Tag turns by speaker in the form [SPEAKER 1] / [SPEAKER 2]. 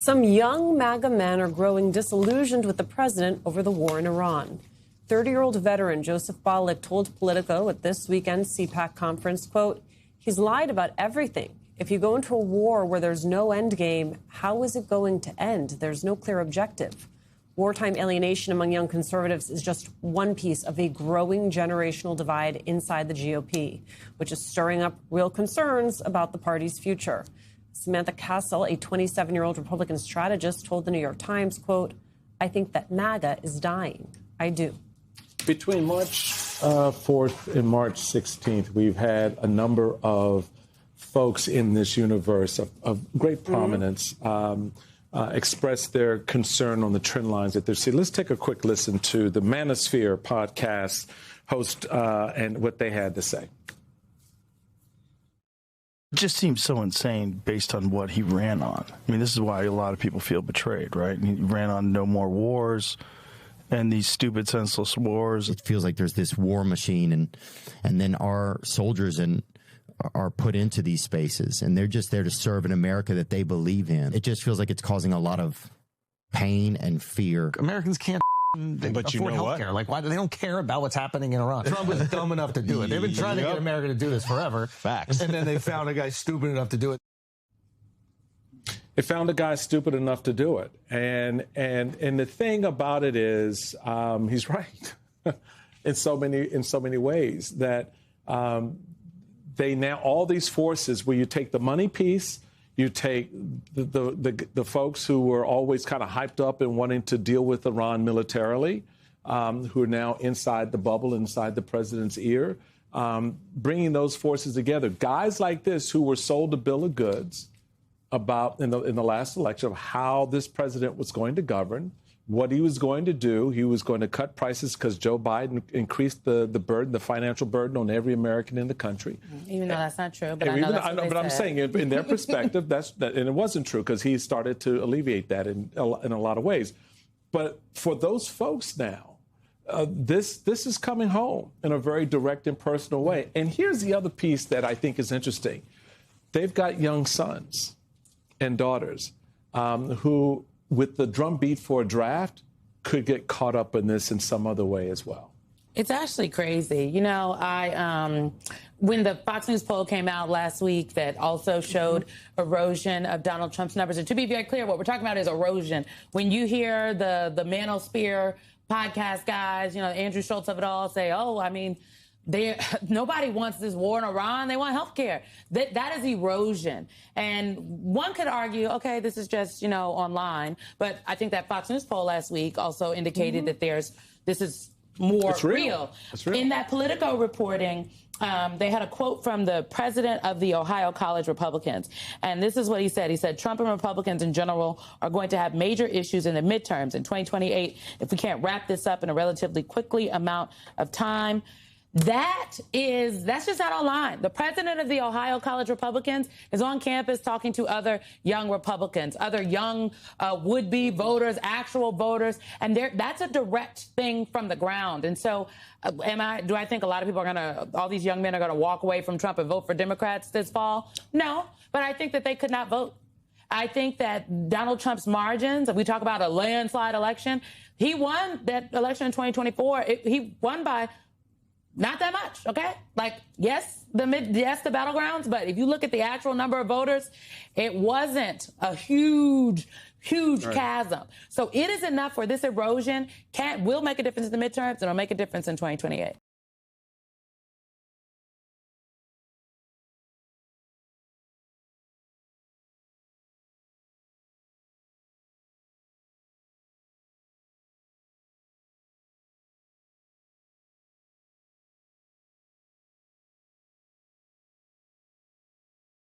[SPEAKER 1] Some young MAGA men are growing disillusioned with the president over the war in Iran. 30-year-old veteran Joseph Balik told Politico at this weekend's CPAC conference, quote, "He's lied about everything. If you go into a war where there's no end game, how is it going to end? There's no clear objective." Wartime alienation among young conservatives is just one piece of a growing generational divide inside the GOP, which is stirring up real concerns about the party's future. Samantha Castle, a 27-year-old Republican strategist, told the New York Times, quote, "I think that MAGA is dying. I do."
[SPEAKER 2] Between March 4th and March 16th, we've had a number of folks in this universe of great prominence express their concern on the trend lines that they're seeing. Let's take a quick listen to the Manosphere podcast host and what they had to say.
[SPEAKER 3] It just seems so insane based on what he ran on. I mean, this is why a lot of people feel betrayed, right? He ran on no more wars and these stupid, senseless wars.
[SPEAKER 4] It feels like there's this war machine, and then our soldiers are put into these spaces, and they're just there to serve an America that they believe in. It just feels like it's causing a lot of pain and fear.
[SPEAKER 5] Americans can't afford healthcare. Like, why do they don't care about what's happening in Iran? Trump was dumb enough to do it. They've been trying to get America to do this forever.
[SPEAKER 6] Facts.
[SPEAKER 5] And then they found a guy stupid enough to do it.
[SPEAKER 2] They found a guy stupid enough to do it. And the thing about it is, he's right in so many ways that they now, all these forces where you take the money piece, you take the folks who were always kind of hyped up and wanting to deal with Iran militarily, who are now inside the bubble, inside the president's ear, bringing those forces together. Guys like this who were sold a bill of goods about in the last election of how this president was going to govern, what he was going to do. He was going to cut prices because Joe Biden increased the burden, the financial burden on every American in the country.
[SPEAKER 7] Even though that's not true, but I know that's what they
[SPEAKER 2] but I'm
[SPEAKER 7] said.
[SPEAKER 2] saying in their perspective, and it wasn't true because he started to alleviate that in a lot of ways. But for those folks now, this is coming home in a very direct and personal way. And here's the other piece that I think is interesting. They've got young sons and daughters who, with the drumbeat for a draft, could get caught up in this in some other way as well.
[SPEAKER 7] It's actually crazy. You know, when the Fox News poll came out last week that also showed erosion of Donald Trump's numbers, and to be very clear, what we're talking about is erosion. When you hear the Manosphere podcast guys, you know, Andrew Schultz of it all say, oh, I mean, nobody wants this war in Iran. They want health care. That is erosion. And one could argue, okay, this is just, you know, online. But I think that Fox News poll last week also indicated that this is more real. It's real. In that Politico reporting, they had a quote from the president of the Ohio College Republicans. And this is what he said. He said, Trump and Republicans in general are going to have major issues in the midterms in 2028 if we can't wrap this up in a relatively quickly amount of time. That's just not online. The president of the Ohio College Republicans is on campus talking to other young Republicans, other young would-be voters, actual voters, and that's a direct thing from the ground. And so do I think a lot of people all these young men are going to walk away from Trump and vote for Democrats this fall? No, but I think that they could not vote. I think that Donald Trump's margins, if we talk about a landslide election, he won that election in 2024. He won by not that much, okay? Like, yes, the battlegrounds, but if you look at the actual number of voters, it wasn't a huge chasm. So it is enough for this erosion will make a difference in the midterms, and it'll make a difference in 2028.